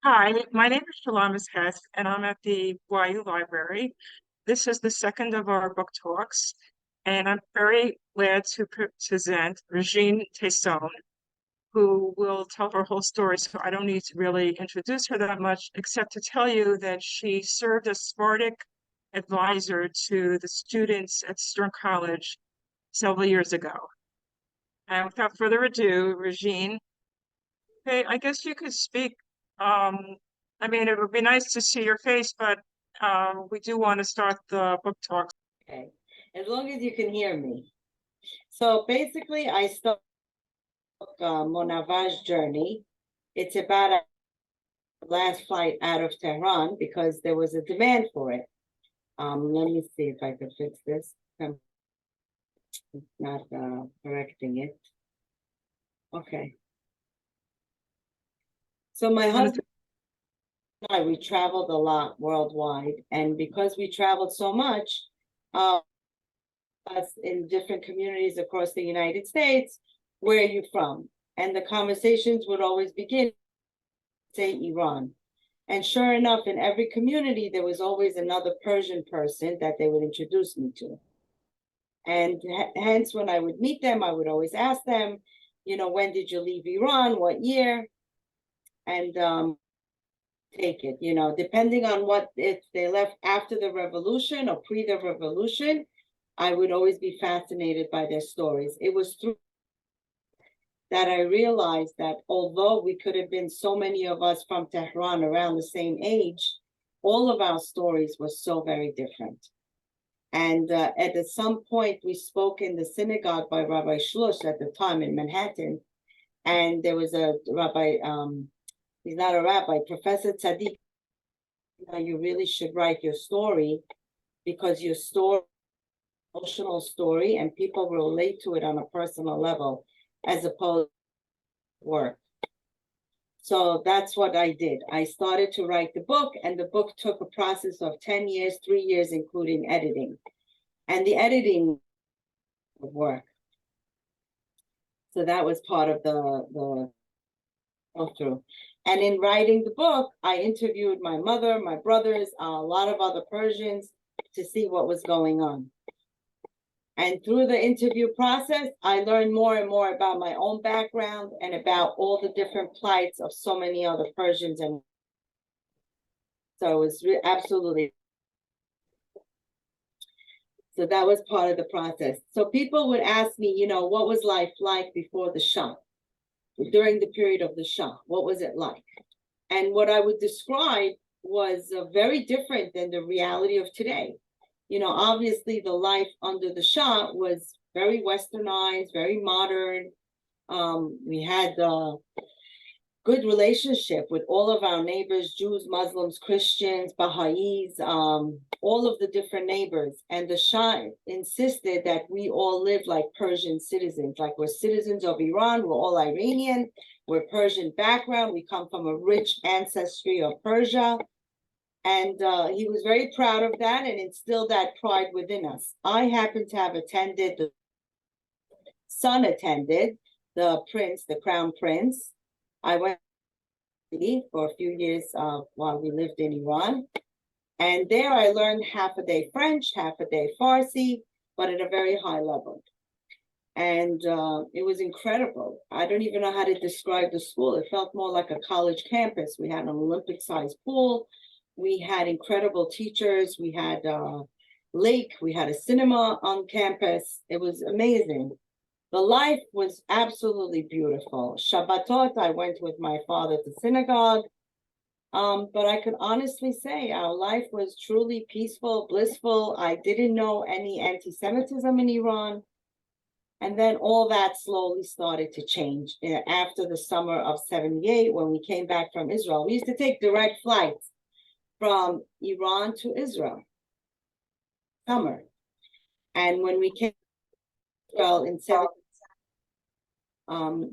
Hi, my name is Shalamis Hess, and I'm at the YU Library. This is the second of our book talks, and I'm very glad to present Regine Tessone, who will tell her whole story. So I don't need to really introduce her that much, except to tell you that she served as Spartic advisor to the students at Stern College several years ago. And without further ado, Regine, hey, I guess you could speak. Um, I mean, it would be nice to see your face, but we do want to start the book talk. Okay, as long as you can hear me. So basically, I started Monavar's journey. It's about a last flight out of Tehran because there was a demand for it. Let me see if I could fix this. I'm not correcting it. Okay. So my husband and I, we traveled a lot worldwide, and because we traveled so much, us in different communities across the United States, where are you from? And the conversations would always begin, say Iran. And sure enough, in every community, there was always another Persian person that they would introduce me to. And hence, when I would meet them, I would always ask them, when did you leave Iran? What year? And take it, depending on if they left after the revolution or pre the revolution, I would always be fascinated by their stories. It was through that I realized that although we could have been so many of us from Tehran around the same age, all of our stories were so very different. And at some point, we spoke in the synagogue by Rabbi Shlush at the time in Manhattan. And there was a rabbi, he's not a rabbi, Professor Tzaddik. You really should write your story because your story, emotional story, and people relate to it on a personal level as opposed to work. So that's what I did. I started to write the book, and the book took a process of 10 years, 3 years, including editing. And the editing work. So that was part of the through. And in writing the book, I interviewed my mother, my brothers, a lot of other Persians to see what was going on. And through the interview process, I learned more and more about my own background and about all the different plights of so many other Persians. And so it was absolutely. So that was part of the process. So people would ask me, what was life like before the Shah? During the period of the Shah, what was it like? And what I would describe was very different than the reality of today. Obviously the life under the Shah was very westernized, very modern. We had a good relationship with all of our neighbors, Jews, Muslims, Christians, Baha'is, all of the different neighbors. And the Shah insisted that we all live like Persian citizens, like we're citizens of Iran, we're all Iranian, we're Persian background, we come from a rich ancestry of Persia. And he was very proud of that and instilled that pride within us. I happen to have attended, the son attended, the prince, the crown prince. I went for a few years while we lived in Iran. And there I learned half a day French, half a day Farsi, but at a very high level. And it was incredible. I don't even know how to describe the school. It felt more like a college campus. We had an Olympic-sized pool. We had incredible teachers. We had a lake. We had a cinema on campus. It was amazing. The life was absolutely beautiful. Shabbatot, I went with my father to synagogue. But I could honestly say our life was truly peaceful, blissful. I didn't know any anti-Semitism in Iran. And then all that slowly started to change after the summer of 78, when we came back from Israel. We used to take direct flights from Iran to Israel, summer. And when we came to Israel in 78,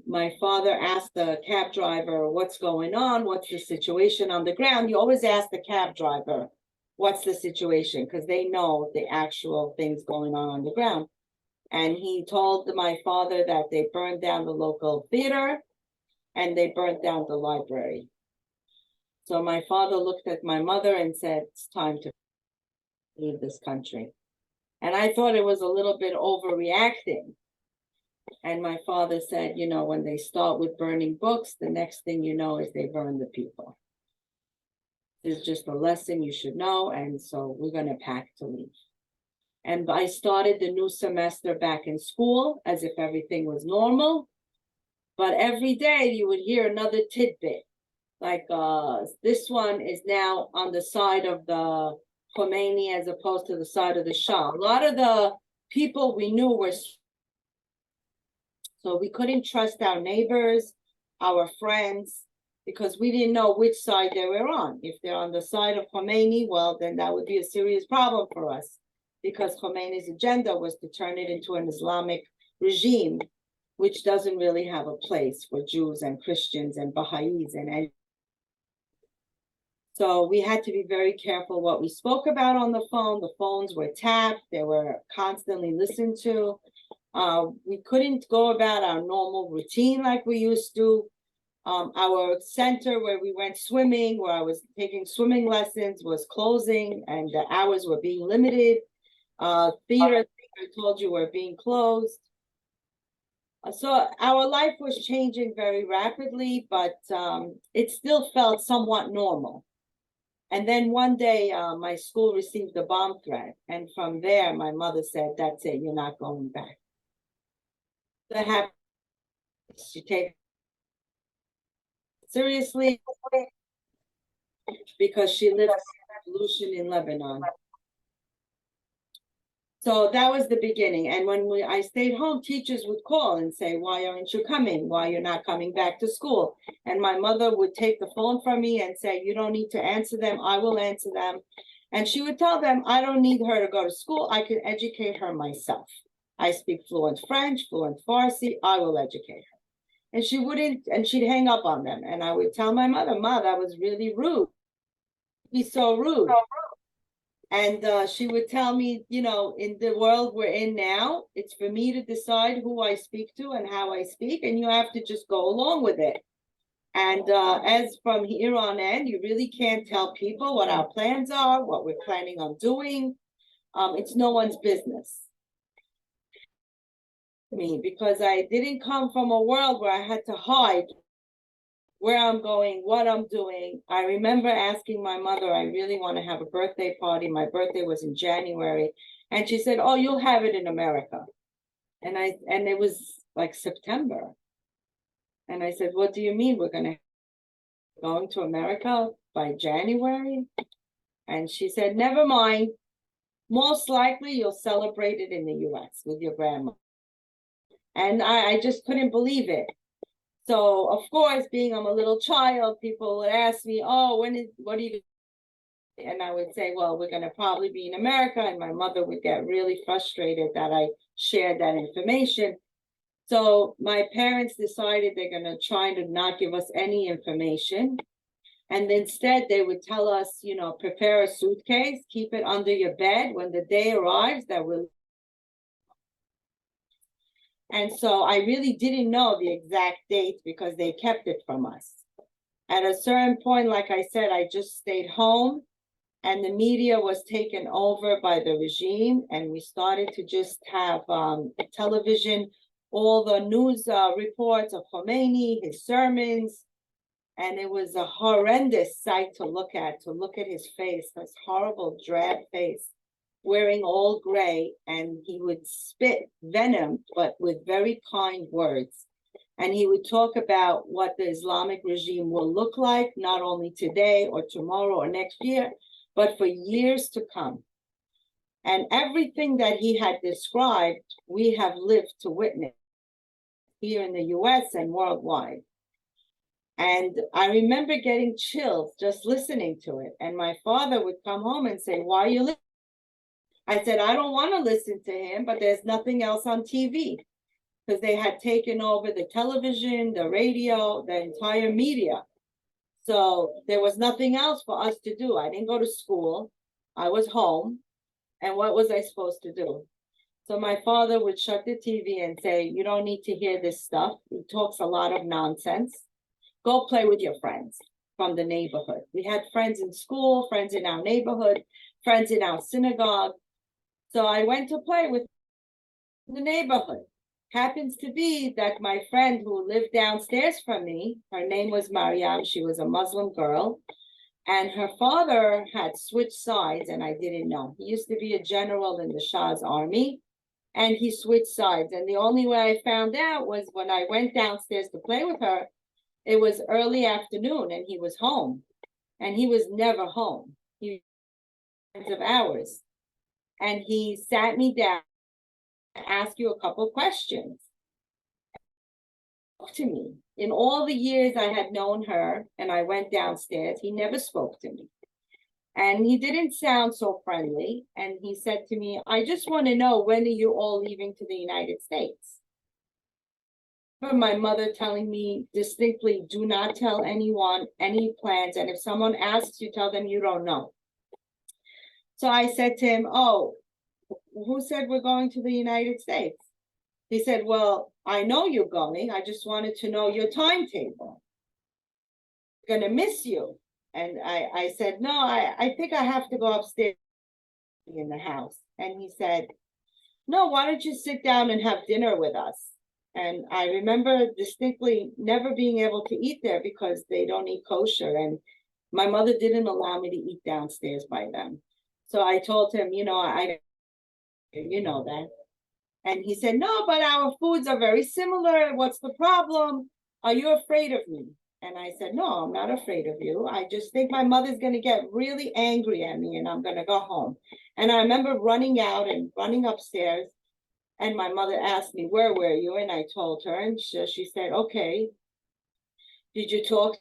my father asked the cab driver, what's going on? What's the situation on the ground? You always ask the cab driver, what's the situation? Because they know the actual things going on the ground. And he told my father that they burned down the local theater and they burnt down the library. So my father looked at my mother and said, it's time to leave this country. And I thought it was a little bit overreacting. And my father said, you know, when they start with burning books, the next thing you know is they burn the people. It's just a lesson you should know. And so we're going to pack to leave. And I started the new semester back in school as if everything was normal. But every day you would hear another tidbit. Like this one is now on the side of the Khomeini as opposed to the side of the Shah. A lot of the people we knew were, so we couldn't trust our neighbors, our friends, because we didn't know which side they were on. If they're on the side of Khomeini, well, then that would be a serious problem for us, because Khomeini's agenda was to turn it into an Islamic regime, which doesn't really have a place for Jews and Christians and Baha'is and so we had to be very careful what we spoke about on the phone. The phones were tapped, they were constantly listened to. We couldn't go about our normal routine like we used to. Our center where we went swimming, where I was taking swimming lessons, was closing and the hours were being limited. Theater, I told you, were being closed. So our life was changing very rapidly, but it still felt somewhat normal. And then one day, my school received a bomb threat. And from there, my mother said, that's it, you're not going back. That happened. She takes it seriously because she lived the revolution in Lebanon. So that was the beginning. And when I stayed home, teachers would call and say, why aren't you coming? Why you're not coming back to school? And my mother would take the phone from me and say, you don't need to answer them. I will answer them. And she would tell them, I don't need her to go to school. I can educate her myself. I speak fluent French, fluent Farsi. I will educate her. And she wouldn't, and she'd hang up on them. And I would tell my mother, Ma, that was really rude. He's so rude. And she would tell me, you know, in the world we're in now, it's for me to decide who I speak to and how I speak, and you have to just go along with it. And as from here on in, you really can't tell people what our plans are, what we're planning on doing. It's no one's business. Me, because I didn't come from a world where I had to hide where I'm going, what I'm doing. I remember asking my mother, I really want to have a birthday party. My birthday was in January. And she said, oh, you'll have it in America. And it was like September. And I said, what do you mean we're going to America by January? And she said, never mind. Most likely you'll celebrate it in the US with your grandma. And I just couldn't believe it. So, of course, being I'm a little child, people would ask me, oh, what are you doing? And I would say, well, we're going to probably be in America. And my mother would get really frustrated that I shared that information. So my parents decided they're going to try to not give us any information. And instead, they would tell us, you know, prepare a suitcase, keep it under your bed. When the day arrives, that will. And so I really didn't know the exact date because they kept it from us. At a certain point, like I said, I just stayed home and the media was taken over by the regime. And we started to just have television, all the news reports of Khomeini, his sermons. And it was a horrendous sight to look at his face, his horrible drab face, wearing all gray, and he would spit venom, but with very kind words. And he would talk about what the Islamic regime will look like, not only today or tomorrow or next year, but for years to come. And everything that he had described, we have lived to witness here in the US and worldwide. And I remember getting chills just listening to it. And my father would come home and say, why are you listening? I said, I don't want to listen to him, but there's nothing else on TV because they had taken over the television, the radio, the entire media. So there was nothing else for us to do. I didn't go to school. I was home. And what was I supposed to do? So my father would shut the TV and say, you don't need to hear this stuff. He talks a lot of nonsense. Go play with your friends. from the neighborhood. We had friends in school, friends in our neighborhood, friends in our synagogue. So I went to play with the neighborhood. Happens to be that my friend who lived downstairs from me, her name was Mariam, she was a Muslim girl, and her father had switched sides, and I didn't know. He used to be a general in the Shah's army, and he switched sides. And the only way I found out was when I went downstairs to play with her, it was early afternoon, and he was home. And he was never home. He was of hours. And he sat me down and asked you a couple questions. To me, in all the years I had known her, and I went downstairs, he never spoke to me. And he didn't sound so friendly. And he said to me, I just want to know, when are you all leaving to the United States? From my mother telling me distinctly, do not tell anyone any plans. And if someone asks you, tell them you don't know. So I said to him, oh, who said we're going to the United States? He said, well, I know you're going. I just wanted to know your timetable. I'm gonna miss you. And I said, no, I think I have to go upstairs in the house. And he said, no, why don't you sit down and have dinner with us? And I remember distinctly never being able to eat there because they don't eat kosher. And my mother didn't allow me to eat downstairs by them. So I told him, you know that. And he said, no, but our foods are very similar. What's the problem? Are you afraid of me? And I said, no, I'm not afraid of you. I just think my mother's going to get really angry at me and I'm going to go home. And I remember running out and running upstairs. And my mother asked me, where were you? And I told her, and she said, okay, did you talk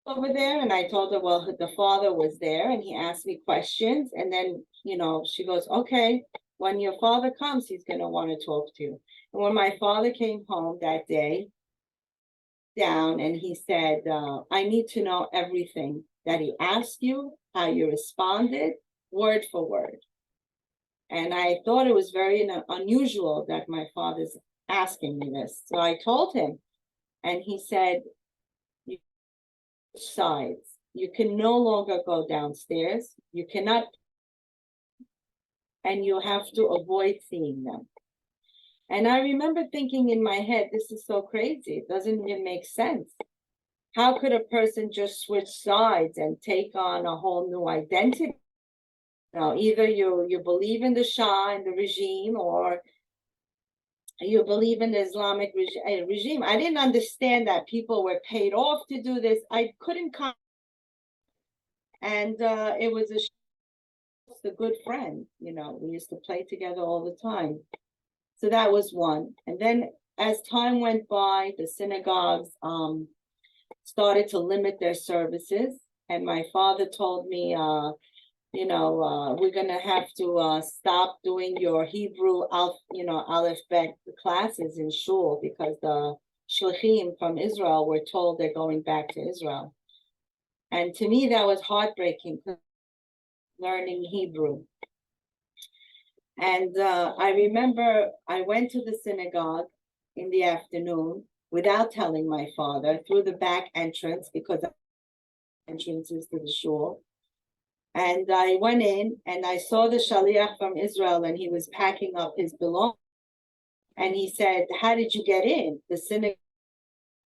over there? And I told her, well, the father was there and he asked me questions. And then, she goes, okay, when your father comes, he's going to want to talk to you. And when my father came home that day, down, and he said, I need to know everything that he asked you, how you responded, word for word. And I thought it was very unusual that my father's asking me this. So I told him, and he said, sides. You can no longer go downstairs. You cannot, and you have to avoid seeing them. And I remember thinking in my head, this is so crazy. It doesn't even make sense. How could a person just switch sides and take on a whole new identity? Either you believe in the Shah and the regime, or you believe in the Islamic regime. I didn't understand that people were paid off to do this. I couldn't come. And it was a good friend. We used to play together all the time. So that was one. And then as time went by, the synagogues started to limit their services. And my father told me, we're going to have to stop doing your Hebrew, Aleph Bet classes in shul because the shlichim from Israel were told they're going back to Israel. And to me, that was heartbreaking, learning Hebrew. And I remember I went to the synagogue in the afternoon without telling my father, through the back entrance, because entrances to the shul. And I went in and I saw the shaliach from Israel, and he was packing up his belongings. And he said, how did you get in? The synagogue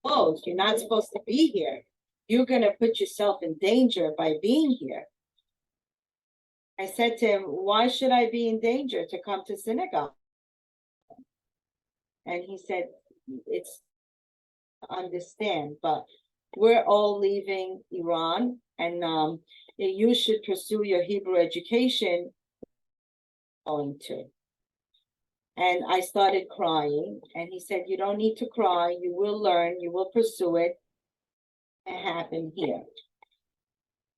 closed. You're not supposed to be here. You're going to put yourself in danger by being here. I said to him, why should I be in danger to come to synagogue? And he said, it's understand, but we're all leaving Iran, and you should pursue your Hebrew education. Going to. And I started crying, and he said, you don't need to cry. You will learn. You will pursue it. It happened here.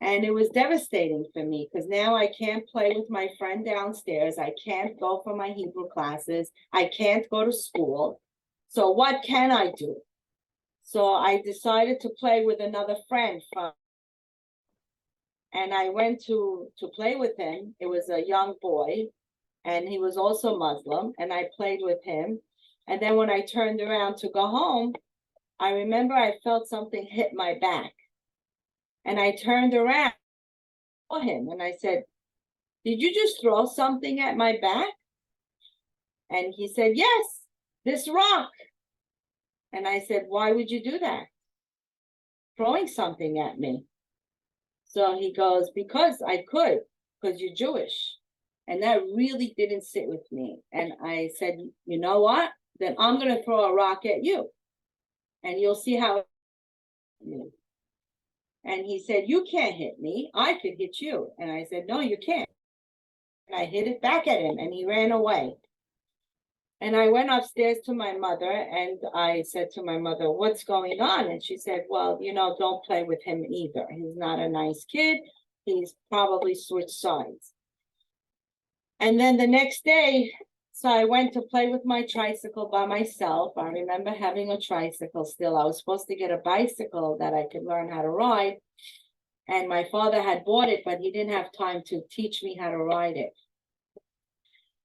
And it was devastating for me because now I can't play with my friend downstairs. I can't go for my Hebrew classes. I can't go to school. So what can I do? So I decided to play with another friend and I went to play with him. It was a young boy, and he was also Muslim, and I played with him. And then when I turned around to go home, I remember I felt something hit my back. And I turned around, saw him, and I said, "Did you just throw something at my back?" And he said, "Yes, this rock." And I said, "Why would you do that? Throwing something at me." So he goes, "Because I could, because you're Jewish." And that really didn't sit with me. And I said, "You know what? Then I'm going to throw a rock at you. And you'll see how it hits me." And he said, "You can't hit me. I could hit you." And I said, "No, you can't." And I hit it back at him and he ran away. And I went upstairs to my mother and I said to my mother, "What's going on?" And she said, "Well, don't play with him either. He's not a nice kid. He's probably switched sides." And then the next day, so I went to play with my tricycle by myself. I remember having a tricycle still. I was supposed to get a bicycle that I could learn how to ride. And my father had bought it, but he didn't have time to teach me how to ride it.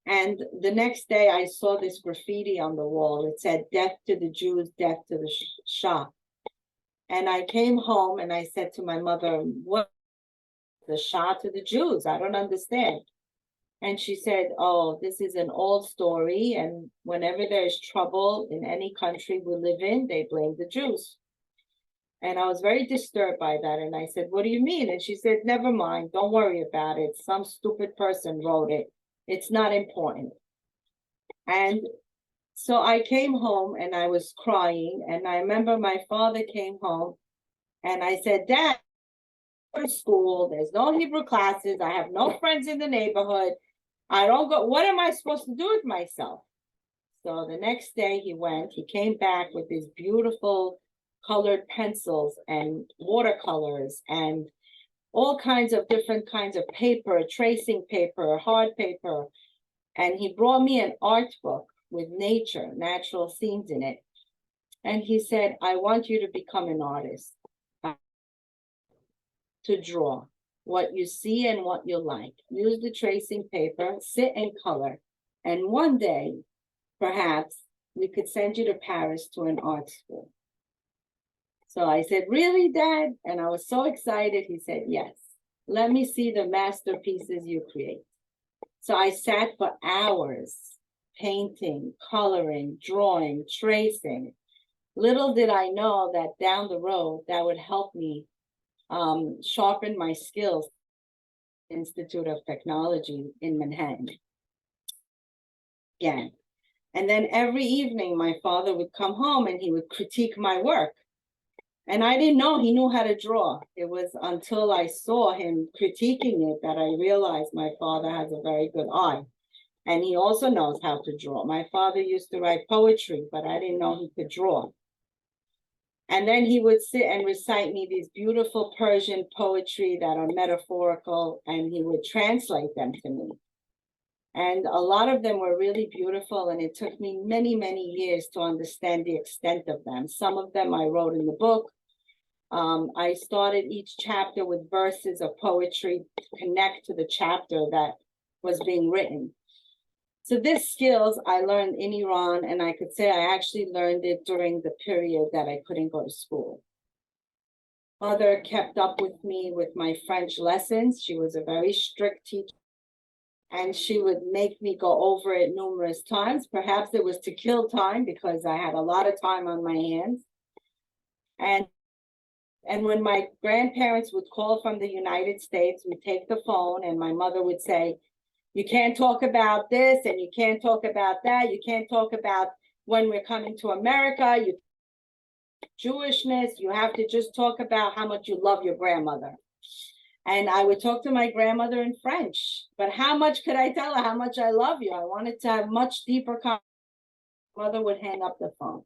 And the next day I saw this graffiti on the wall. It said, "Death to the Jews, death to the Shah." And I came home and I said to my mother, "What, the Shah to the Jews? I don't understand." And she said, "Oh, this is an old story. And whenever there's trouble in any country we live in, they blame the Jews." And I was very disturbed by that. And I said, "What do you mean?" And she said, "Never mind. Don't worry about it. Some stupid person wrote it. It's not important." And so I came home and I was crying. And I remember my father came home and I said, "Dad, go to school. There's no Hebrew classes. I have no friends in the neighborhood. I don't go. What am I supposed to do with myself?" So the next day he came back with these beautiful colored pencils and watercolors and all kinds of different kinds of paper, tracing paper, hard paper. And he brought me an art book with natural scenes in it. And he said, "I want you to become an artist, to draw what you see and what you like. Use the tracing paper, sit and color. And one day, perhaps, we could send you to Paris to an art school." So I said, "Really, Dad?" And I was so excited. He said, "Yes. Let me see the masterpieces you create." So I sat for hours, painting, coloring, drawing, tracing. Little did I know that down the road, that would help me sharpen my skills. Institute of Technology in Manhattan. Again. And then every evening, my father would come home and he would critique my work. And I didn't know he knew how to draw. It was until I saw him critiquing it that I realized my father has a very good eye. And he also knows how to draw. My father used to write poetry, but I didn't know he could draw. And then he would sit and recite me these beautiful Persian poetry that are metaphorical, and he would translate them to me. And a lot of them were really beautiful, and it took me many, many years to understand the extent of them. Some of them I wrote in the book. I started each chapter with verses of poetry to connect to the chapter that was being written. So these skills I learned in Iran, and I could say I actually learned it during the period that I couldn't go to school. Mother kept up with me with my French lessons. She was a very strict teacher, and she would make me go over it numerous times. Perhaps it was to kill time because I had a lot of time on my hands. And when my grandparents would call from the United States, we'd take the phone and my mother would say, "You can't talk about this and you can't talk about that. You can't talk about when we're coming to America, Jewishness. You have to just talk about how much you love your grandmother." And I would talk to my grandmother in French, but how much could I tell her how much I love you? I wanted to have much deeper conversation. Mother would hang up the phone.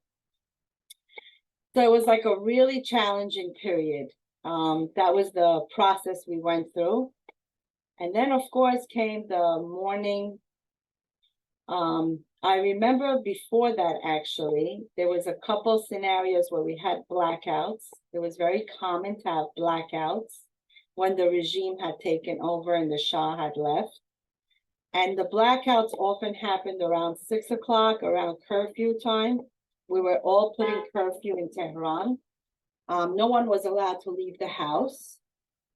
So it was like a really challenging period. That was the process we went through. And then, of course, came the morning. I remember before that, actually, there was a couple scenarios where we had blackouts. It was very common to have blackouts when the regime had taken over and the Shah had left. And the blackouts often happened around 6 o'clock, around curfew time. We were all putting curfew in Tehran. No one was allowed to leave the house.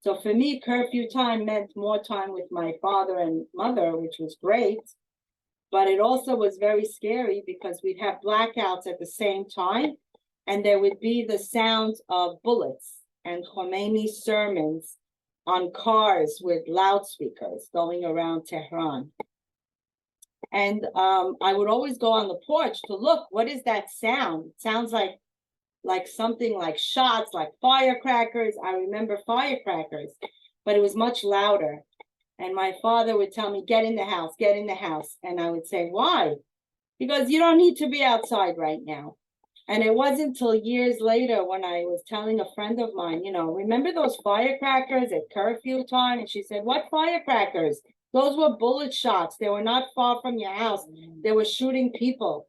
So for me, curfew time meant more time with my father and mother, which was great. But it also was very scary because we'd have blackouts at the same time, and there would be the sounds of bullets and Khomeini sermons on cars with loudspeakers going around Tehran. And I would always go on the porch to look, what is that sound? It sounds like something like shots, like firecrackers. I remember firecrackers, but it was much louder. And my father would tell me, get in the house, get in the house. And I would say, why? Because you don't need to be outside right now. And it wasn't until years later when I was telling a friend of mine, remember those firecrackers at curfew time? And she said, what firecrackers? Those were bullet shots. They were not far from your house. They were shooting people.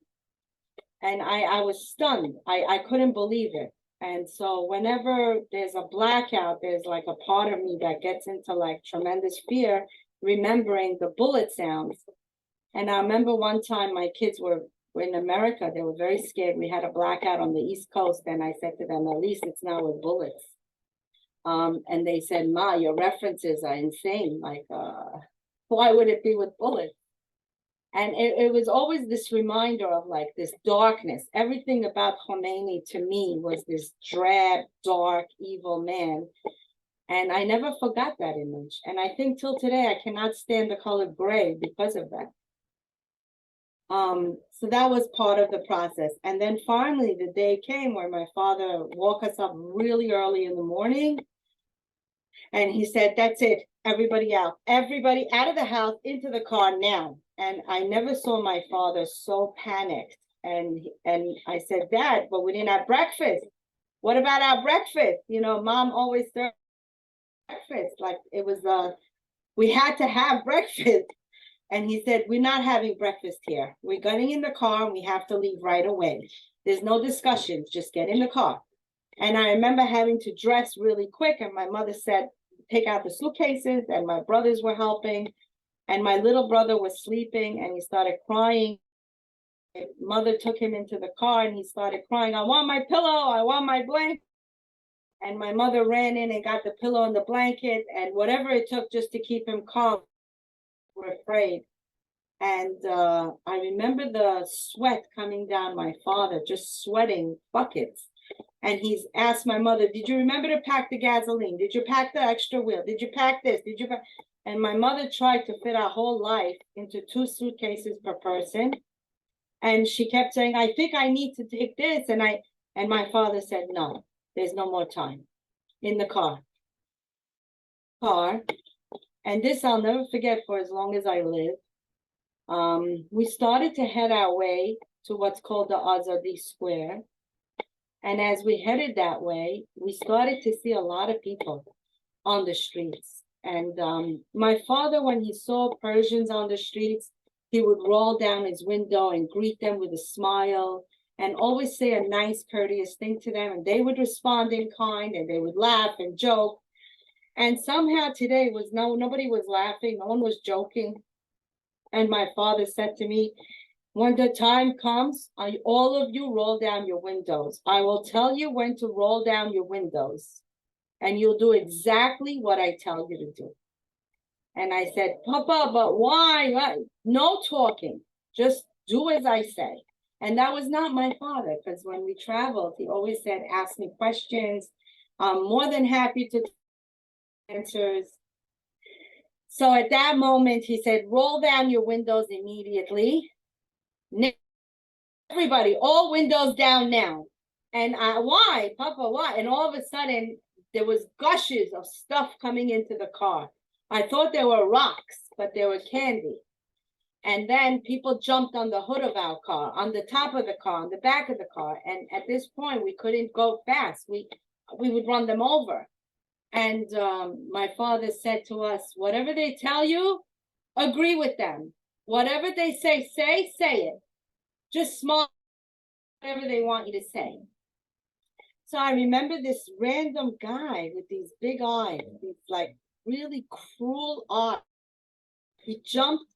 And I was stunned. I couldn't believe it. And so whenever there's a blackout, there's like a part of me that gets into like tremendous fear, remembering the bullet sounds. And I remember one time my kids were in America, they were very scared. We had a blackout on the East Coast, and I said to them, at least it's not with bullets. And they said, Ma, your references are insane. Like, why would it be with bullets? And it was always this reminder of like this darkness. Everything about Khomeini to me was this drab, dark, evil man. And I never forgot that image. And I think till today, I cannot stand the color gray because of that. So that was part of the process. And then finally, the day came where my father woke us up really early in the morning. And he said, that's it. Everybody out of the house, into the car now. And I never saw my father so panicked. And I said, Dad, but we didn't have breakfast. What about our breakfast? Mom always served breakfast. Like it was, we had to have breakfast. And he said, we're not having breakfast here. We're getting in the car and we have to leave right away. There's no discussions, just get in the car. And I remember having to dress really quick. And my mother said, take out the suitcases, and my brothers were helping. And my little brother was sleeping and he started crying. My mother took him into the car and he started crying, I want my pillow, I want my blanket. And my mother ran in and got the pillow and the blanket and whatever it took just to keep him calm. We're afraid. And I remember the sweat coming down my father, just sweating buckets. And he's asked my mother, did you remember to pack the gasoline? Did you pack the extra wheel? Did you pack this? Did you pack? And my mother tried to fit our whole life into 2 suitcases per person. And she kept saying, I think I need to take this. And my father said, no, there's no more time. In the car. And this I'll never forget for as long as I live. We started to head our way to what's called the Azadi Square. And as we headed that way, we started to see a lot of people on the streets. And my father, when he saw Persians on the streets, he would roll down his window and greet them with a smile and always say a nice, courteous thing to them. And they would respond in kind and they would laugh and joke. And somehow today nobody was laughing, no one was joking. And my father said to me, when the time comes, all of you roll down your windows. I will tell you when to roll down your windows. And you'll do exactly what I tell you to do. And I said, Papa, but why? No talking. Just do as I say. And that was not my father, because when we traveled, he always said, ask me questions. I'm more than happy to answers. So at that moment, he said, roll down your windows immediately. Everybody, all windows down now. And why, Papa, why? And all of a sudden, there was gushes of stuff coming into the car. I thought they were rocks, but they were candy. And then people jumped on the hood of our car, on the top of the car, on the back of the car. And at this point, we couldn't go fast. We would run them over. And my father said to us, whatever they tell you, agree with them. Whatever they say it. Just small, whatever they want you to say. So I remember this random guy with these big eyes, these like really cruel eyes. He jumped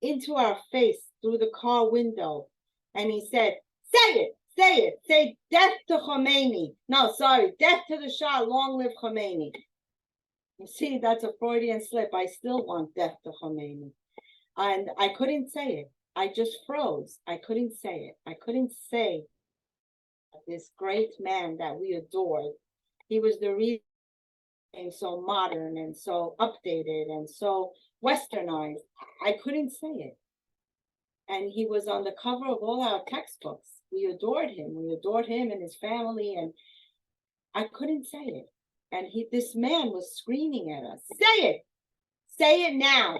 into our face through the car window and he said, say death to Khomeini. No, sorry, death to the Shah, long live Khomeini. You see, that's a Freudian slip. I still want death to Khomeini. And I couldn't say it. I just froze. I couldn't say it. I couldn't say this great man that we adored. He was the reason so modern and so updated and so westernized. I couldn't say it. And he was on the cover of all our textbooks. We adored him. We adored him and his family, and I couldn't say it. And this man was screaming at us, say it now.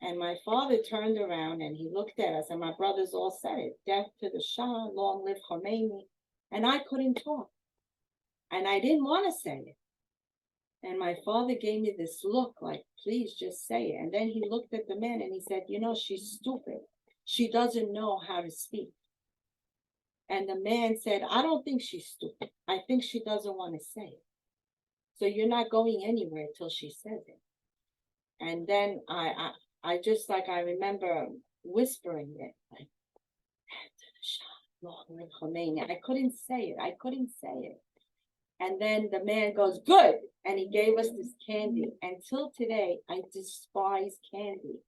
And my father turned around and he looked at us, and my brothers all said it, death to the Shah, long live Khomeini. And I couldn't talk. And I didn't want to say it. And my father gave me this look like, please just say it. And then he looked at the man and he said, you know, she's stupid. She doesn't know how to speak. And the man said, I don't think she's stupid. I think she doesn't want to say it. So you're not going anywhere till she says it. And then I just like, I remember whispering it, like, long live Khomeini. I couldn't say it. I couldn't say it. And then the man goes, good. And he gave us this candy. Until today, I despise candy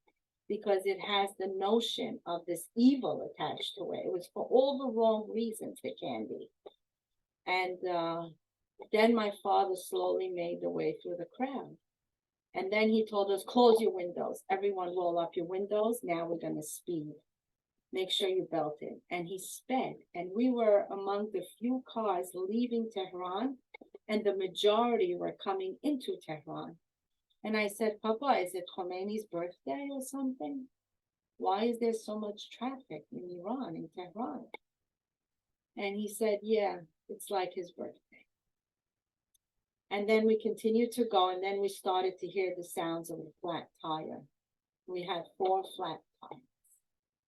because it has the notion of this evil attached to it. It was for all the wrong reasons, the candy. And then my father slowly made the way through the crowd. And then he told us, close your windows. Everyone roll up your windows. Now we're going to speed. Make sure you belt in. And he sped. And we were among the few cars leaving Tehran, and the majority were coming into Tehran. And I said, Papa, is it Khomeini's birthday or something? Why is there so much traffic in Iran, in Tehran? And he said, yeah, it's like his birthday. And then we continued to go, and then we started to hear the sounds of a flat tire. We had 4 flat tires.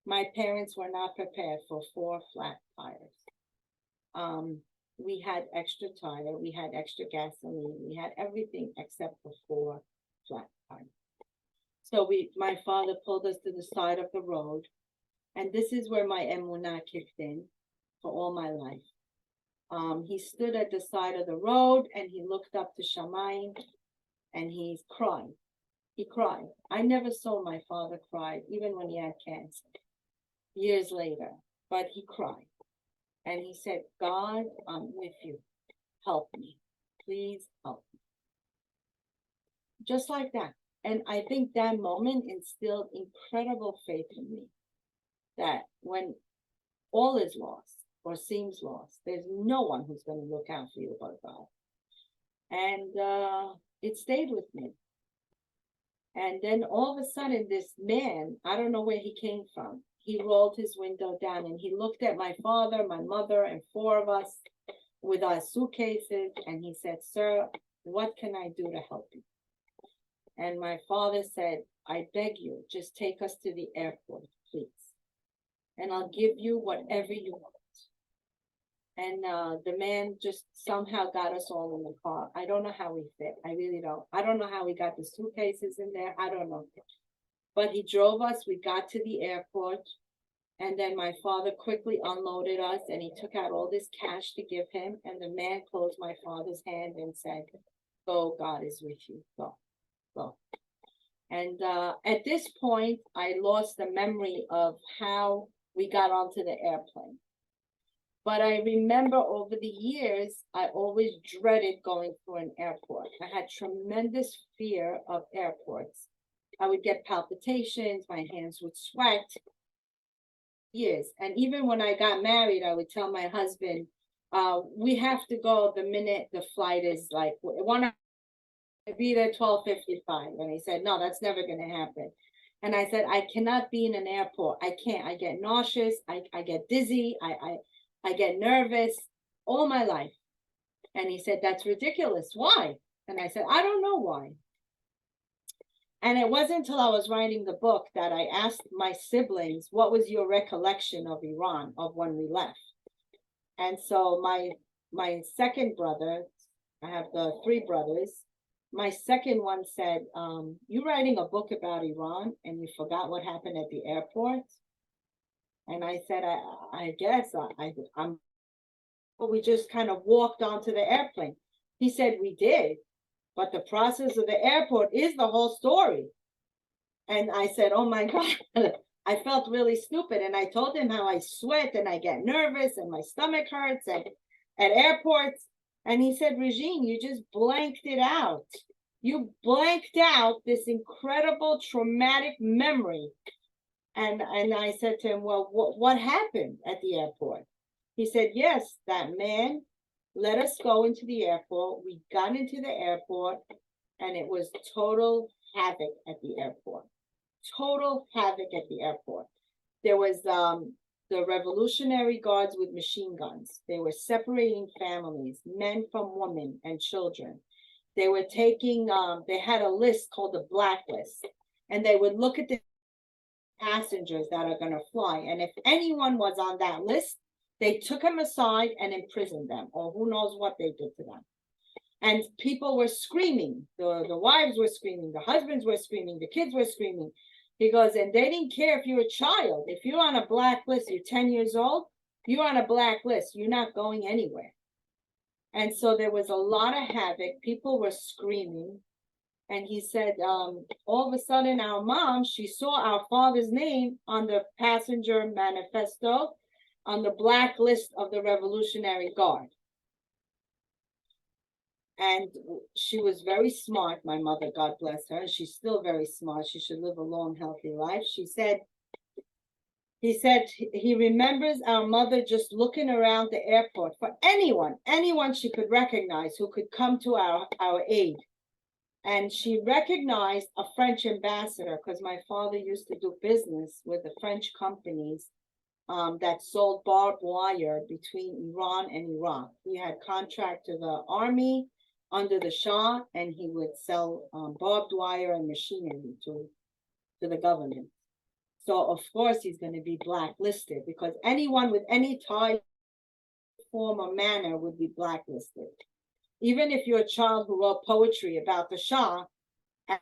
My parents were not prepared for 4 flat tires. We had extra tire, we had extra gasoline, we had everything except for 4 flat tires. So my father pulled us to the side of the road, and this is where my emunah kicked in for all my life. He stood at the side of the road and he looked up to Shamayim and he cried. He cried. I never saw my father cry, even when he had cancer, years later, but he cried. And he said, God, I'm with you. Help me. Please help me. Just like that. And I think that moment instilled incredible faith in me that when all is lost or seems lost, there's no one who's going to look out for you but God. And it stayed with me. And then all of a sudden, this man, I don't know where he came from, he rolled his window down and he looked at my father, my mother, and 4 of us with our suitcases. And he said, sir, what can I do to help you? And my father said, I beg you, just take us to the airport, please. And I'll give you whatever you want. And the man just somehow got us all in the car. I don't know how he fit. I really don't. I don't know how he got the suitcases in there. I don't know. But he drove us. We got to the airport. And then my father quickly unloaded us and he took out all this cash to give him. And the man closed my father's hand and said, go, God is with you. Go, go. And at this point, I lost the memory of how we got onto the airplane. But I remember over the years, I always dreaded going through an airport. I had tremendous fear of airports. I would get palpitations, my hands would sweat. Years. And even when I got married, I would tell my husband, we have to go the minute the flight is like, one be there 12:55. And he said, no, that's never going to happen. And I said, I cannot be in an airport. I can't. I get nauseous. I get dizzy. I get nervous all my life. And he said, that's ridiculous. Why? And I said, I don't know why. And it wasn't until I was writing the book that I asked my siblings, what was your recollection of Iran, of when we left? And so my second brother, I have the 3 brothers, my second one said, you writing a book about Iran and you forgot what happened at the airport? And I said, I guess I'm, but we just kind of walked onto the airplane. He said, we did. but the process of the airport is the whole story. And I said, oh my God, I felt really stupid. And I told him how I sweat and I get nervous and my stomach hurts at airports. And he said, Regine, you just blanked it out. You blanked out this incredible traumatic memory. And I said to him, well, what happened at the airport? He said, yes, that man let us go into the airport. We got into the airport and it was total havoc at the airport. Total havoc at the airport. There was the Revolutionary Guards with machine guns. They were separating families, men from women and children. They were taking, they had a list called the blacklist, and they would look at the passengers that are going to fly. And if anyone was on that list, they took them aside and imprisoned them, or who knows what they did to them. And people were screaming. The wives were screaming. The husbands were screaming. The kids were screaming. He goes, and they didn't care if you're a child. If you're on a blacklist, you're 10 years old, you're on a blacklist. You're not going anywhere. And so there was a lot of havoc. People were screaming. And he said, all of a sudden, our mom, she saw our father's name on the passenger manifesto on the blacklist of the Revolutionary Guard. And she was very smart, my mother, God bless her. She's still very smart. She should live a long, healthy life. He said he remembers our mother just looking around the airport for anyone she could recognize who could come to our aid. And she recognized a French ambassador, because my father used to do business with the French companies that sold barbed wire between Iran and Iraq. He had contract to the army under the Shah, and he would sell barbed wire and machinery to the government. So of course he's going to be blacklisted, because anyone with any type, form, or manner would be blacklisted. Even if you're a child who wrote poetry about the Shah, and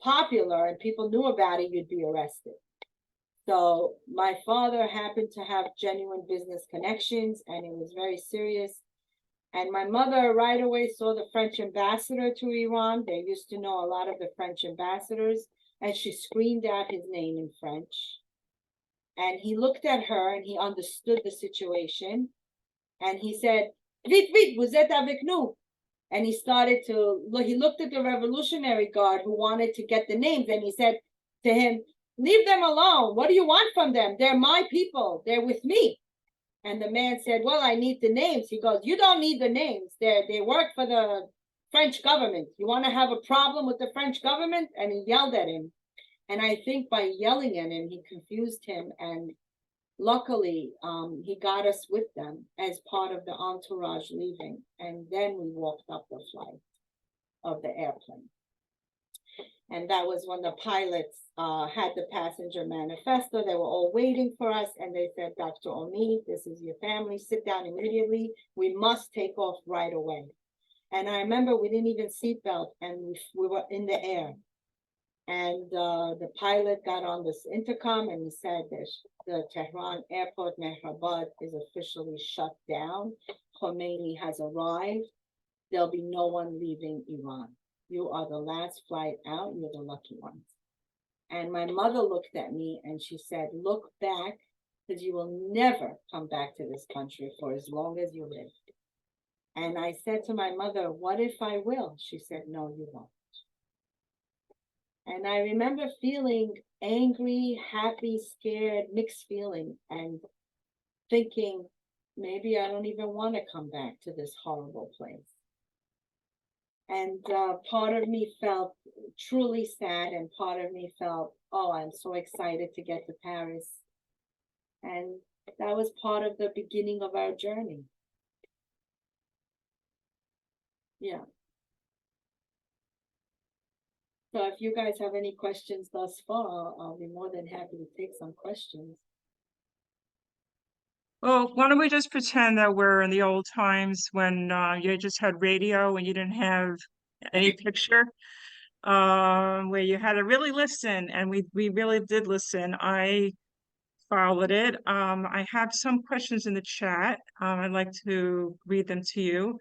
popular and people knew about it, you'd be arrested. So my father happened to have genuine business connections, and it was very serious. And my mother right away saw the French ambassador to Iran. They used to know a lot of the French ambassadors, and she screamed out his name in French. And he looked at her and he understood the situation. And he said, vite, vite, vous êtes avec nous. And he started to look, he looked at the Revolutionary Guard who wanted to get the names, and he said to him, leave them alone. What do you want from them? They're my people. They're with me. And the man said, well, I need the names. He goes, you don't need the names. They work for the French government. You want to have a problem with the French government? And he yelled at him. And I think by yelling at him, he confused him. And luckily, he got us with them as part of the entourage leaving. And then we walked up the flight of the airplane. And that was when the pilots had the passenger manifesto. They were all waiting for us. And they said, Dr. Omi, this is your family. Sit down immediately. We must take off right away. And I remember we didn't even seatbelt, and we were in the air. And the pilot got on this intercom and he said that the Tehran airport, Mehrabad, is officially shut down. Khomeini has arrived. There'll be no one leaving Iran. You are the last flight out. You're the lucky ones. And my mother looked at me and she said, look back, because you will never come back to this country for as long as you live. And I said to my mother, what if I will? She said, no, you won't. And I remember feeling angry, happy, scared, mixed feeling, and thinking, maybe I don't even want to come back to this horrible place. And part of me felt truly sad, and part of me felt, oh, I'm so excited to get to Paris. And that was part of the beginning of our journey. Yeah. So if you guys have any questions thus far, I'll be more than happy to take some questions. Well, why don't we just pretend that we're in the old times when you just had radio and you didn't have any picture, where you had to really listen, and we really did listen. I followed it. I have some questions in the chat. I'd like to read them to you.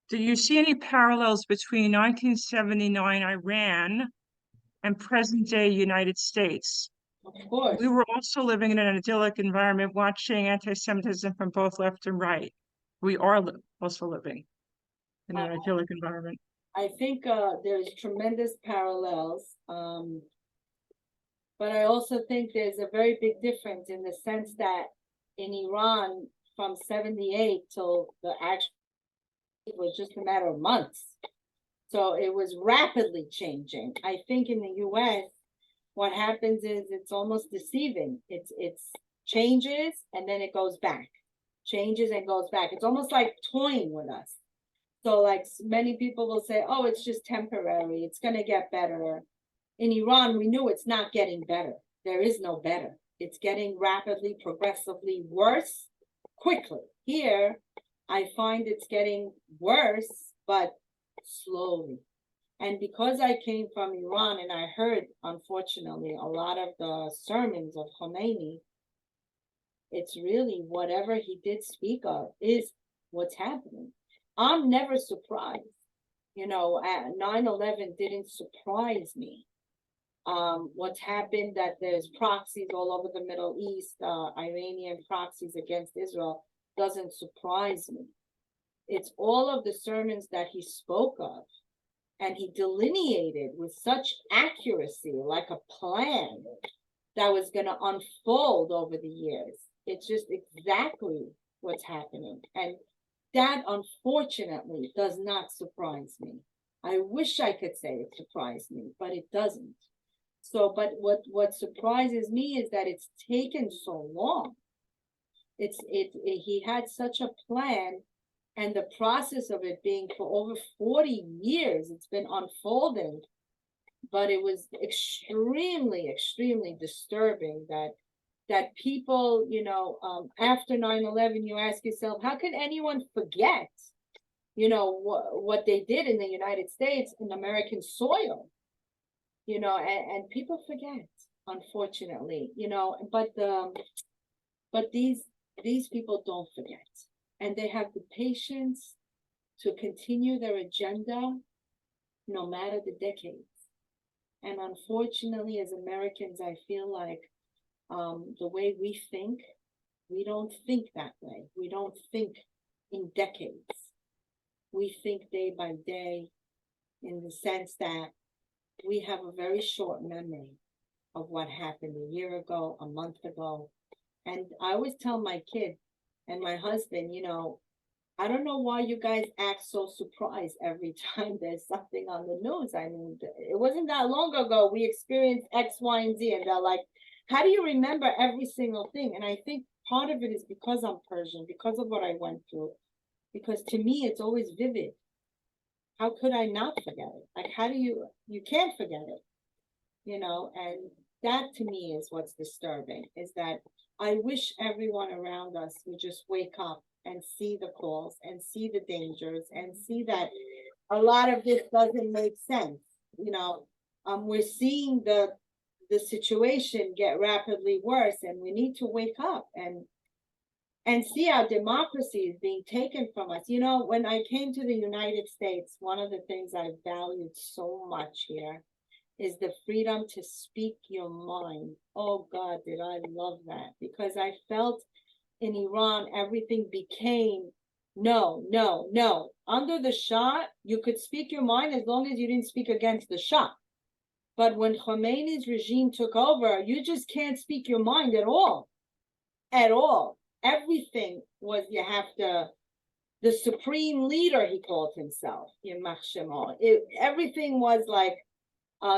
Do you see any parallels between 1979 Iran and present-day United States? Of course. We were also living in an idyllic environment, watching anti-Semitism from both left and right. We are also living in an idyllic environment. I think there's tremendous parallels, but I also think there's a very big difference in the sense that in Iran, from 78 till the actual, it was just a matter of months. So it was rapidly changing. I think in the US, what happens is it's almost deceiving. It's changes and then it goes back, changes and goes back. It's almost like toying with us. So like many people will say, oh, it's just temporary. It's going to get better. In Iran, we knew it's not getting better. There is no better. It's getting rapidly, progressively worse, quickly. Here, I find it's getting worse, but slowly. And because I came from Iran and I heard, unfortunately, a lot of the sermons of Khomeini, it's really whatever he did speak of is what's happening. I'm never surprised. 9/11 didn't surprise me. What's happened, that there's proxies all over the Middle East, Iranian proxies against Israel, doesn't surprise me. It's all of the sermons that he spoke of, and he delineated with such accuracy, like a plan that was going to unfold over the years. It's just exactly what's happening. And that, unfortunately, does not surprise me. I wish I could say it surprised me, but it doesn't. So, but what surprises me is that it's taken so long. He had such a plan, and the process of it being for over 40 years, it's been unfolding. But it was extremely, extremely disturbing that people, after 9/11, you ask yourself, how can anyone forget, what they did in the United States, in American soil, and people forget, unfortunately, but these people don't forget, and they have the patience to continue their agenda, no matter the decades. And unfortunately, as Americans, I feel like the way we think, we don't think that way. We don't think in decades. We think day by day, in the sense that we have a very short memory of what happened a year ago, a month ago. And I always tell my kid and my husband, I don't know why you guys act so surprised every time there's something on the news. I mean, it wasn't that long ago we experienced X, Y, and Z, and they're like, how do you remember every single thing? And I think part of it is because I'm Persian, because of what I went through, because to me, it's always vivid. How could I not forget it? Like, how do you can't forget it, and that to me is what's disturbing, is that I wish everyone around us would just wake up and see the calls and see the dangers and see that a lot of this doesn't make sense. We're seeing the situation get rapidly worse, and we need to wake up and see our democracy is being taken from us. When I came to the United States, one of the things I valued so much here is the freedom to speak your mind. Oh God, did I love that, because I felt in Iran, everything became no, no, no. Under the Shah, you could speak your mind as long as you didn't speak against the Shah. But when Khomeini's regime took over, you just can't speak your mind at all. At all. Everything was, you have to, the supreme leader, he called himself, everything was like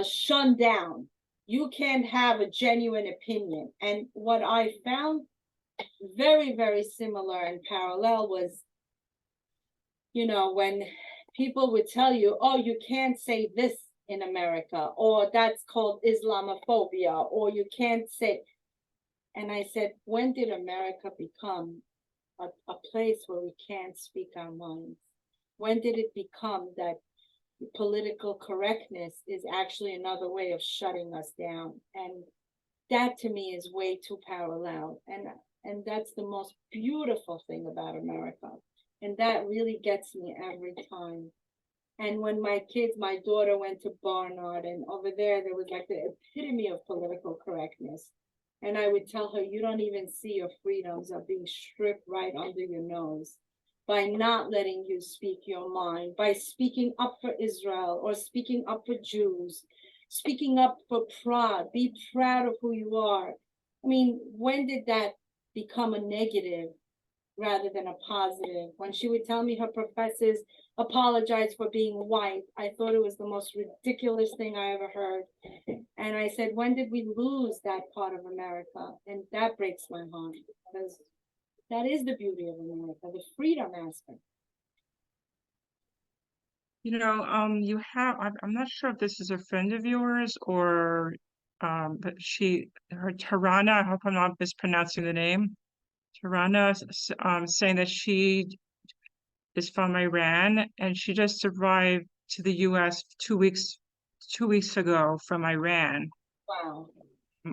shunned down. You can't have a genuine opinion. And what I found very, very similar and parallel was, when people would tell you, oh, you can't say this in America, or that's called Islamophobia, or you can't say. And I said, when did America become a place where we can't speak our minds? When did it become that political correctness is actually another way of shutting us down? And that to me is way too parallel. And that's the most beautiful thing about America, And that really gets me every time. And when my daughter went to Barnard, and over there was like the epitome of political correctness. And I would tell her, you don't even see your freedoms are being stripped right under your nose by not letting you speak your mind, by speaking up for Israel or speaking up for Jews, speaking up for pride. Be proud of who you are. I mean, when did that become a negative rather than a positive? When she would tell me her professors apologized for being white, I thought it was the most ridiculous thing I ever heard. And I said, when did we lose that part of America? And that breaks my heart, because that is the beauty of America, the freedom aspect. You know, you have, I'm not sure if this is a friend of yours or, but her Tarana, I hope I'm not mispronouncing the name. Tarana, saying that she is from Iran and she just arrived to the US 2 weeks ago from Iran. Wow.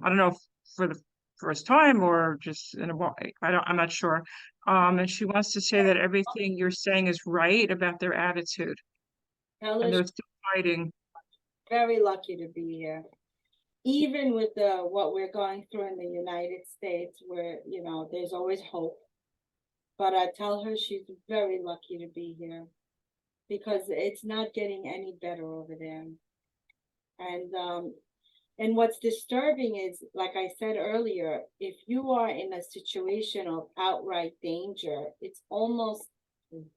I don't know if for the first time or just in a while. I'm not sure. And she wants to say that everything you're saying is right about their attitude. Tell And her they're still fighting. very lucky to be here. Even with what we're going through in the United States, where, there's always hope. But I tell her she's very lucky to be here, because it's not getting any better over there. And what's disturbing is, like I said earlier, if you are in a situation of outright danger, it's almost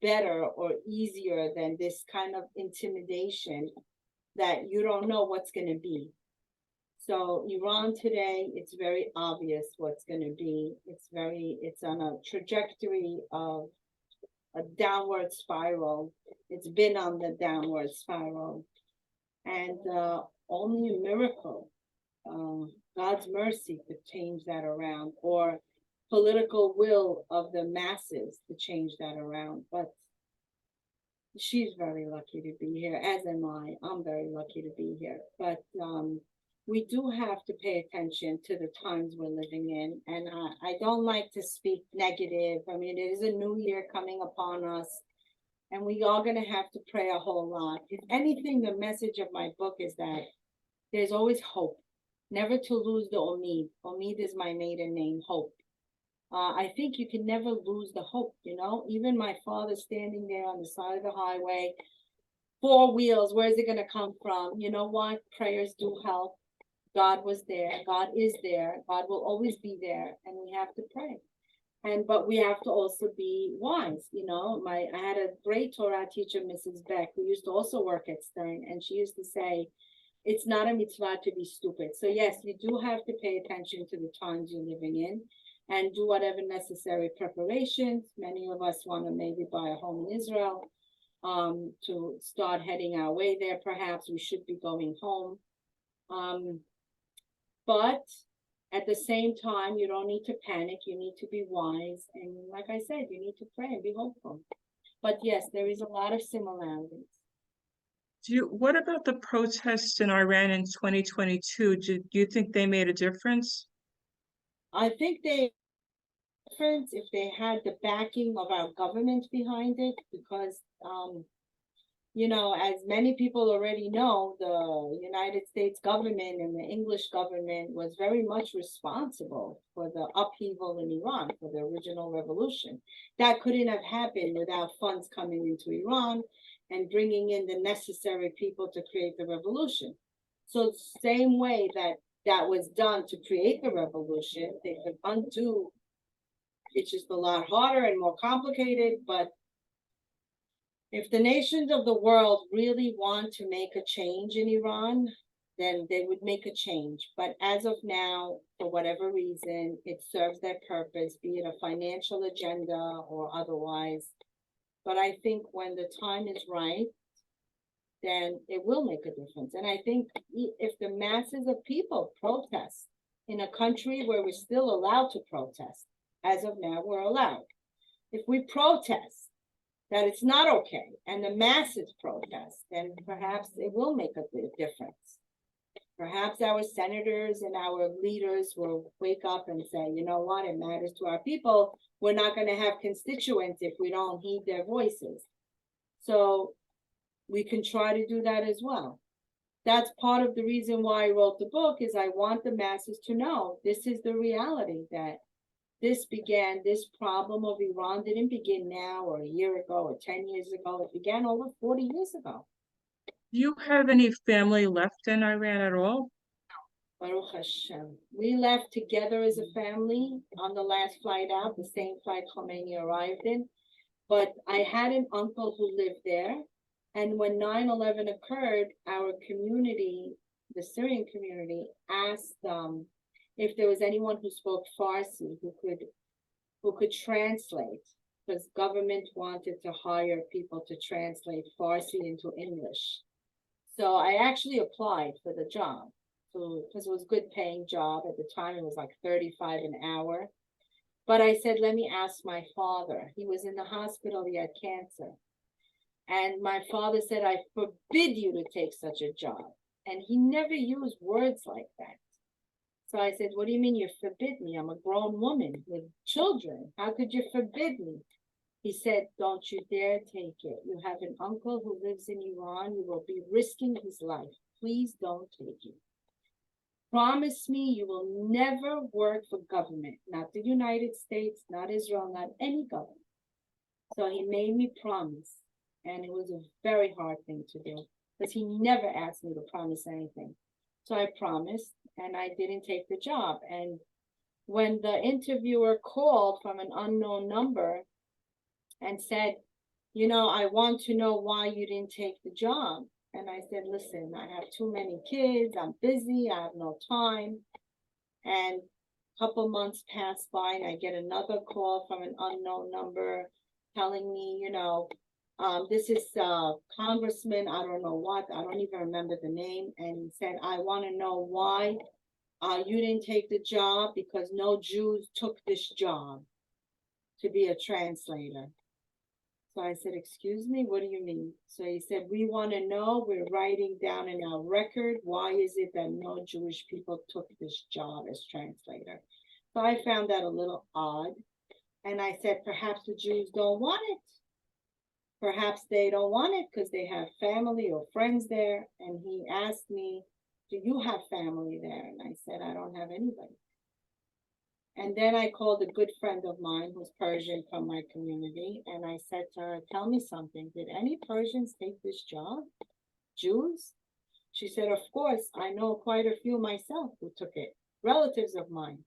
better or easier than this kind of intimidation that you don't know what's going to be. So Iran today, it's very obvious what's going to be. It's on a trajectory of a downward spiral. It's been on the downward spiral. And only a miracle, God's mercy could change that around, or political will of the masses to change that around. But she's very lucky to be here, as am I. I'm very lucky to be here. But we do have to pay attention to the times we're living in. And I don't like to speak negative. I mean, it is a new year coming upon us, and we are going to have to pray a whole lot. If anything, the message of my book is that there's always hope, never to lose the Omid. Omid is my maiden name, hope. I think you can never lose the hope, even my father standing there on the side of the highway, 4 wheels, where is it going to come from? You know what? Prayers do help. God was there. God is there. God will always be there. And we have to pray. But we have to also be wise. I had a great Torah teacher, Mrs. Beck, who used to also work at Stern. And she used to say, it's not a mitzvah to be stupid. So yes, you do have to pay attention to the times you're living in and do whatever necessary preparations. Many of us want to maybe buy a home in Israel, to start heading our way there. Perhaps we should be going home. But at the same time, you don't need to panic. You need to be wise. And like I said, you need to pray and be hopeful. But yes, there is a lot of similarities. What about the protests in Iran in 2022? Do you think they made a difference? I think they difference if they had the backing of our government behind it, because as many people already know, the United States government and the English government was very much responsible for the upheaval in Iran, for the original revolution. That couldn't have happened without funds coming into Iran and bringing in the necessary people to create the revolution. So same way that was done to create the revolution, they could undo. It's just a lot harder and more complicated, but if the nations of the world really want to make a change in Iran, then they would make a change. But as of now, for whatever reason, it serves their purpose, be it a financial agenda or otherwise. But I think when the time is right, then it will make a difference. And I think if the masses of people protest in a country where we're still allowed to protest, as of now, we're allowed. If we protest that it's not okay, and the masses protest, then perhaps it will make a big difference. Perhaps our senators and our leaders will wake up and say, you know what, it matters to our people. We're not going to have constituents if we don't heed their voices. So we can try to do that as well. That's part of the reason why I wrote the book, is I want the masses to know this is the reality, that this problem of Iran didn't begin now or a year ago or 10 years ago. It began over 40 years ago. Do you have any family left in Iran at all? Baruch Hashem. We left together as a family on the last flight out, the same flight Khomeini arrived in. But I had an uncle who lived there. And when 9/11 occurred, our community, the Syrian community, asked if there was anyone who spoke Farsi who could translate, because government wanted to hire people to translate Farsi into English. So I actually applied for the job, because it was a good paying job. At the time, it was like $35 an hour. But I said, let me ask my father. He was in the hospital, he had cancer. And my father said, I forbid you to take such a job. And he never used words like that. So I said, what do you mean you forbid me? I'm a grown woman with children. How could you forbid me? He said, don't you dare take it. You have an uncle who lives in Iran. You will be risking his life. Please don't take it. Promise me you will never work for government, not the United States, not Israel, not any government. So he made me promise. And it was a very hard thing to do, because he never asked me to promise anything. So I promised, and I didn't take the job. And when the interviewer called from an unknown number and said, you know, I want to know why you didn't take the job. And I said, listen, I have too many kids. I'm busy. I have no time. And a couple months passed by, and I get another call from an unknown number telling me, you know, this is Congressman, I don't know what, I don't even remember the name. And he said, I want to know why you didn't take the job, because no Jews took this job to be a translator. So I said, excuse me, what do you mean? So he said, we want to know, we're writing down in our record, why is it that no Jewish people took this job as translator? So I found that a little odd. And I said, perhaps the Jews don't want it. Perhaps they don't want it because they have family or friends there. And he asked me, do you have family there? And I said, I don't have anybody. And then I called a good friend of mine who's Persian from my community. And I said to her, tell me something. Did any Persians take this job? Jews? She said, of course, I know quite a few myself who took it, relatives of mine.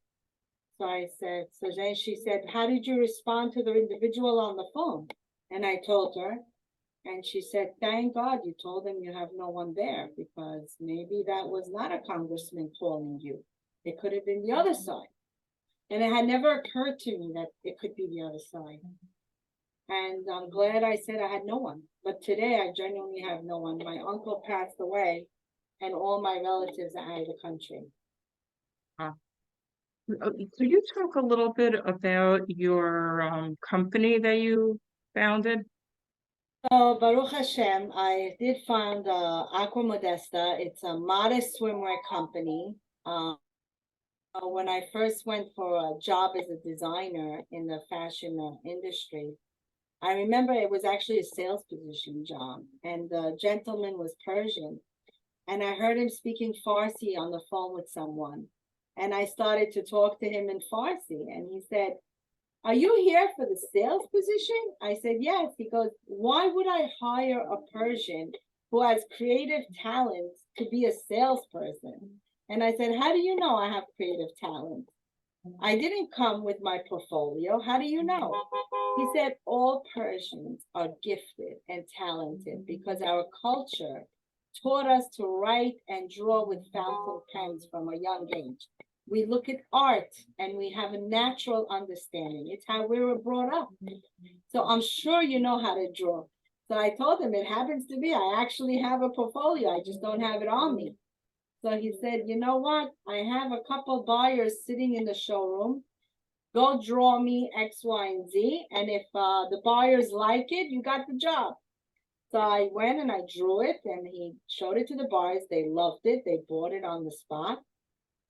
So I said, so then she said, how did you respond to the individual on the phone? And I told her, and she said, thank God you told them you have no one there, because maybe that was not a congressman calling you. It could have been the other side. And it had never occurred to me that it could be the other side. And I'm glad I said I had no one. But today I genuinely have no one. My uncle passed away, and all my relatives are out of the country. Could you talk a little bit about your company that you founded? So Baruch Hashem, I did found Aqua Modesta. It's a modest swimwear company. When I first went for a job as a designer in the fashion industry, I remember it was actually a sales position job, and the gentleman was Persian, and I heard him speaking Farsi on the phone with someone, and I started to talk to him in Farsi, and he said, are you here for the sales position? I said, yes. He goes, why would I hire a Persian who has creative talents to be a salesperson? And I said, how do you know I have creative talent? I didn't come with my portfolio. How do you know? He said, all Persians are gifted and talented because our culture taught us to write and draw with fountain pens from a young age. We look at art and we have a natural understanding. It's how we were brought up. So I'm sure you know how to draw. So I told him, it happens to be, I actually have a portfolio. I just don't have it on me. So he said, you know what? I have a couple buyers sitting in the showroom. Go draw me X, Y, and Z. And if the buyers like it, you got the job. So I went and I drew it and he showed it to the buyers. They loved it. They bought it on the spot.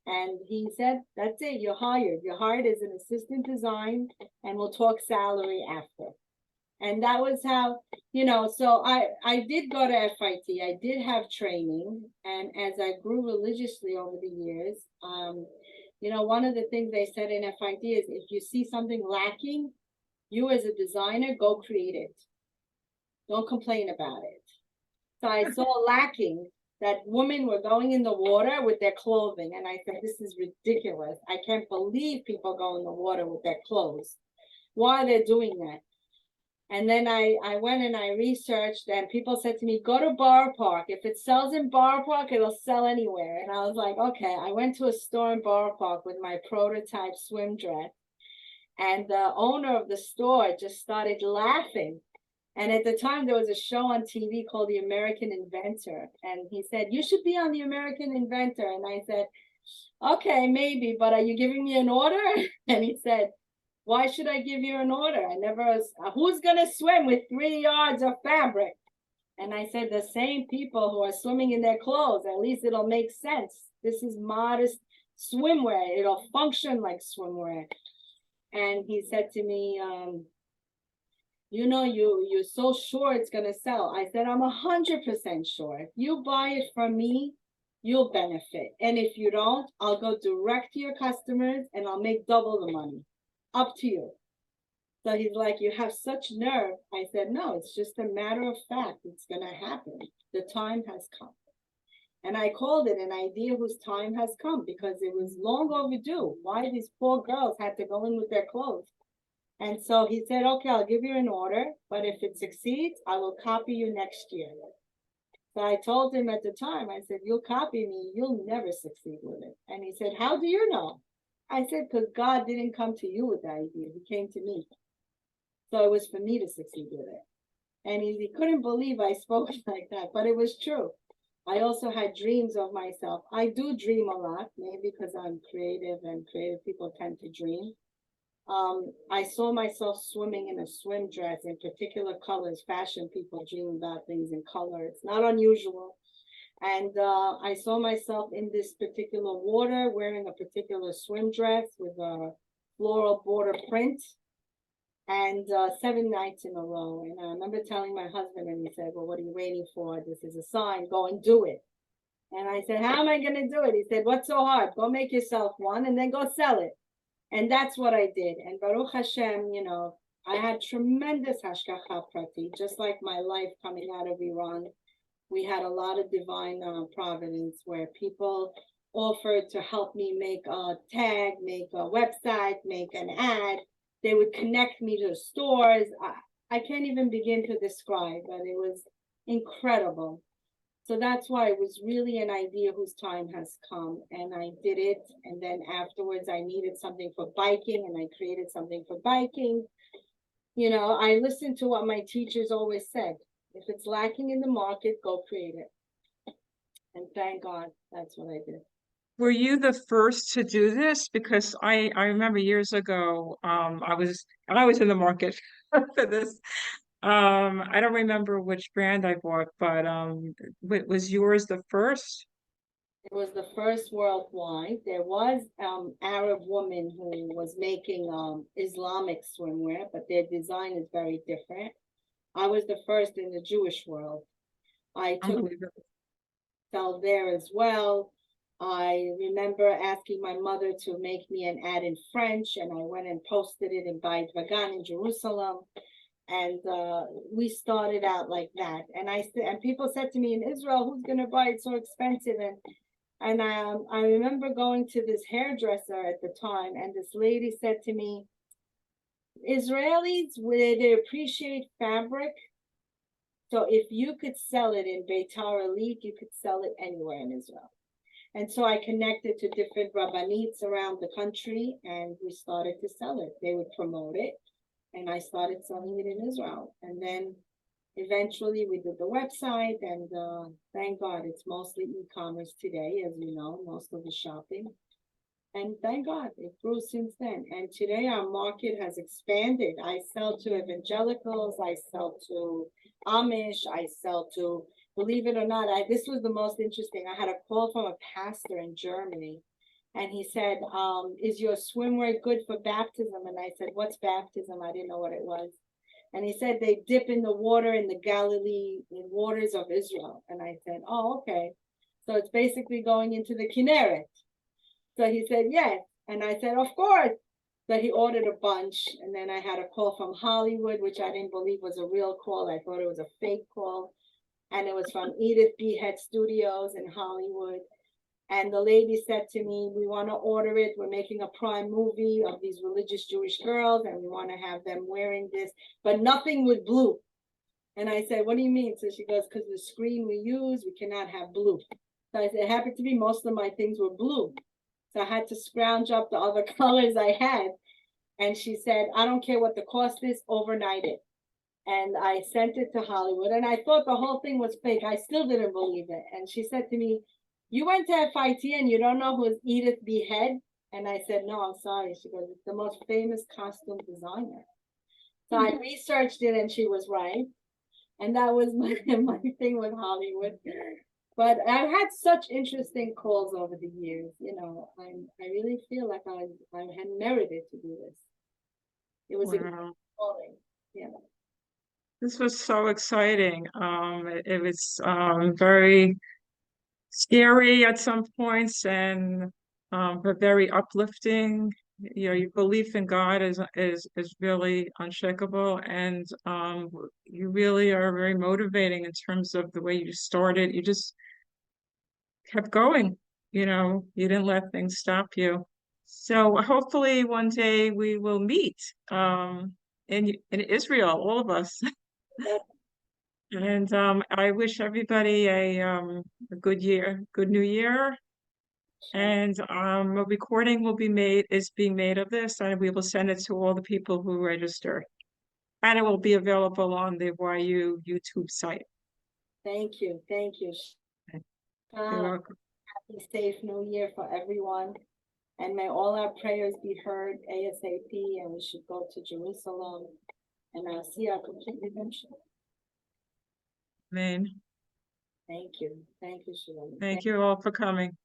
And he said, that's it, you're hired. You're hired as an assistant design and we'll talk salary after. And that was how, so I did go to FIT. I did have training. And as I grew religiously over the years, one of the things they said in FIT is if you see something lacking, you as a designer, go create it. Don't complain about it. So I saw lacking that women were going in the water with their clothing. And I said, this is ridiculous. I can't believe people go in the water with their clothes. Why are they doing that? And then I went and I researched and people said to me, go to Borough Park. If it sells in Borough Park, it'll sell anywhere. And I was like, okay. I went to a store in Borough Park with my prototype swim dress. And the owner of the store just started laughing. And at the time, there was a show on TV called The American Inventor. And he said, you should be on The American Inventor. And I said, okay, maybe, but are you giving me an order? And he said, why should I give you an order? I never was, who's going to swim with 3 yards of fabric? And I said, the same people who are swimming in their clothes, at least it'll make sense. This is modest swimwear. It'll function like swimwear. And he said to me, you're so sure it's going to sell. I said, I'm 100% sure. If you buy it from me, you'll benefit. And if you don't, I'll go direct to your customers and I'll make double the money. Up to you. So he's like, you have such nerve. I said, no, it's just a matter of fact. It's going to happen. The time has come. And I called it an idea whose time has come because it was long overdue. Why these poor girls had to go in with their clothes. And so he said, okay, I'll give you an order, but if it succeeds, I will copy you next year. So I told him at the time, I said, you'll copy me, you'll never succeed with it. And he said, how do you know? I said, because God didn't come to you with the idea, he came to me. So it was for me to succeed with it. And he couldn't believe I spoke like that, but it was true. I also had dreams of myself. I do dream a lot, maybe because I'm creative and creative people tend to dream. I saw myself swimming in a swim dress in particular colors. Fashion people dream about things in color. It's not unusual. And I saw myself in this particular water wearing a particular swim dress with a floral border print and 7 nights in a row. And I remember telling my husband and he said, well, what are you waiting for? This is a sign. Go and do it. And I said, how am I going to do it? He said, what's so hard? Go make yourself one and then go sell it. And that's what I did. And Baruch Hashem, I had tremendous hashgacha prati, just like my life coming out of Iran. We had a lot of divine providence where people offered to help me make a tag, make a website, make an ad. They would connect me to stores. I can't even begin to describe, but it was incredible. So that's why it was really an idea whose time has come. And I did it. And then afterwards, I needed something for biking and I created something for biking. I listened to what my teachers always said. If it's lacking in the market, go create it. And thank God, that's what I did. Were you the first to do this? Because I remember years ago, I was in the market for this. I don't remember which brand I bought, but was yours the first? It was the first worldwide. There was Arab woman who was making Islamic swimwear, but their design is very different. I was the first in the Jewish world. I took sell there as well. I remember asking my mother to make me an ad in French, and I went and posted it in Beit Vagan in Jerusalem. And we started out like that. And people said to me, in Israel, who's going to buy it? So expensive. And I remember going to this hairdresser at the time, and this lady said to me, Israelis, they appreciate fabric. So if you could sell it in Beitar Elite, you could sell it anywhere in Israel. And so I connected to different rabbanites around the country, and we started to sell it. They would promote it, and I started selling it in Israel. And then eventually we did the website, and thank God it's mostly e-commerce today, as you know, most of the shopping. And thank God it grew since then. And today our market has expanded. I sell to evangelicals, I sell to Amish, I sell to, believe it or not, this was the most interesting. I had a call from a pastor in Germany. And he said, is your swimwear good for baptism? And I said, what's baptism? I didn't know what it was. And he said, they dip in the water in the Galilee, in waters of Israel. And I said, oh, okay. So it's basically going into the Kinneret. So he said, yes. And I said, of course. So he ordered a bunch. And then I had a call from Hollywood, which I didn't believe was a real call. I thought it was a fake call. And it was from Edith B. Head Studios in Hollywood. And the lady said to me, we want to order it. We're making a prime movie of these religious Jewish girls, and we want to have them wearing this, but nothing with blue. And I said, what do you mean? So she goes, because the screen we use, we cannot have blue. So I said, it happened to be most of my things were blue. So I had to scrounge up the other colors I had. And she said, I don't care what the cost is, overnight it. And I sent it to Hollywood. And I thought the whole thing was fake. I still didn't believe it. And she said to me, you went to FIT and you don't know who is Edith B. Head? And I said, no, I'm sorry. She goes, it's the most famous costume designer. So I researched it and she was right. And that was my thing with Hollywood. But I've had such interesting calls over the years. You know, I really feel like I had merited to do this. It was a good calling. Yeah. This was so exciting. It was very scary at some points, and but very uplifting. You know, your belief in God is really unshakable, and you really are very motivating in terms of the way you started. You just kept going. You know, you didn't let things stop you. So hopefully one day we will meet in Israel, all of us. And I wish everybody a good year, good new year. And a recording is being made of this, and we will send it to all the people who register. And it will be available on the YU YouTube site. Thank you. Thank you. You're welcome. Happy, safe New Year for everyone. And may all our prayers be heard ASAP, and we should go to Jerusalem and see our complete redemption. Amen. Thank you. Thank you, Shalom. Thank you all for coming.